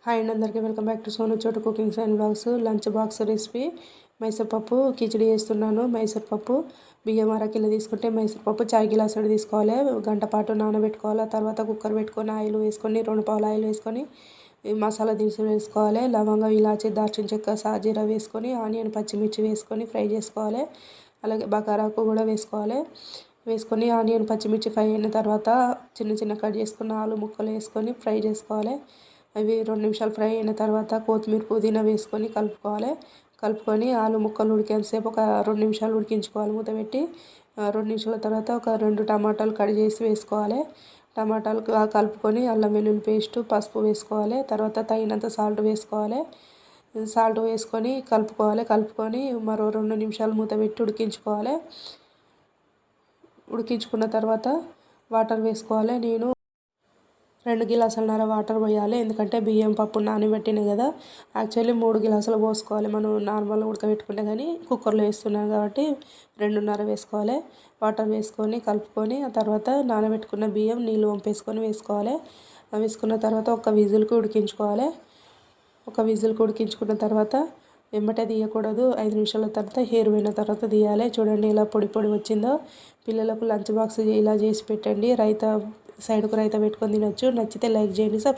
Hi అండి, అందరికీ welcome back to Sonu Chotu cookings and blogs. Lunch box recipe మైసూర్పప్పు కిచిడి చేస్తున్నాను. మైసూర్పప్పు బియ్యం అరకిలో తీసుకుంటే మైసూర్పప్పు చాయ్ గిలాసుడు తీసుకోవాలి. గంట పాటు నానబెట్టుకోవాలి. తర్వాత కుక్కర్ పెట్టుకొని ఆయిల్ వేసుకొని 2 పావులు ఆయిల్ వేసుకొని మసాలా దినుసులు వేసుకోవాలి. లవంగం, ఇలాచి, దాల్చిన చెక్క, సాజీరా వేసుకొని ఆనియన్, పచ్చిమిర్చి వేసుకొని ఫ్రై చేసుకోవాలి. అలాగే బగారాకు కూడా వేసుకొని ఆనియన్, పచ్చిమిర్చి ఫ్రై అయిన తర్వాత చిన్న చిన్న కట్ చేసుకున్న ఆలు ముక్కలు వేసుకొని ఫ్రై చేసుకోవాలి. అవి 2 నిమిషాలు ఫ్రై అయిన తర్వాత కొత్తిమీర, పుదీనా వేసుకొని కలుపుకొని ఆలు ముక్కలు ఉడికేంతసేపు ఒక 2 నిమిషాలు ఉడికించుకోవాలి. మూత పెట్టి 2 నిమిషాల తర్వాత ఒక 2 టమాటాలు కట్ చేసి వేసుకోవాలి. టమాటాలు కలుపుకొని అల్లం వెల్లుల్లి పేస్టు, పసుపు వేసుకోవాలి. తర్వాత తగినంత సాల్ట్ వేసుకోవాలి. సాల్ట్ వేసుకొని కలుపుకొని మరో 2 నిమిషాలు మూత పెట్టి ఉడికించుకున్న తర్వాత వాటర్ వేసుకోవాలి. నేను 2 గిలాసులన్నర వాటర్ పోయాలి. ఎందుకంటే బియ్యం పప్పు నానబెట్టిన కదా. యాక్చువల్లీ 3 గిలాసులు పోసుకోవాలి మనం నార్మల్గా ఉడకబెట్టుకుంటే, కానీ కుక్కర్లో వేస్తున్నాం కాబట్టి 2:30 వేసుకోవాలి. వాటర్ కలుపుకొని ఆ తర్వాత నానబెట్టుకున్న బియ్యం నీళ్ళు వంపేసుకొని వేసుకున్న తర్వాత ఒక విజిల్కి ఉడికించుకున్న తర్వాత వెంబటే తీయకూడదు. 5 నిమిషాల తర్వాత హెయిర్ పోయిన తర్వాత తీయాలి. చూడండి ఎలా పొడి వచ్చిందో. పిల్లలకు లంచ్ బాక్స్ ఇలా చేసి పెట్టండి. సైడ్కు రైతా పెట్టుకొని తినొచ్చు. నచ్చితే లైక్ చేయండి, సబ్స్క్రైబ్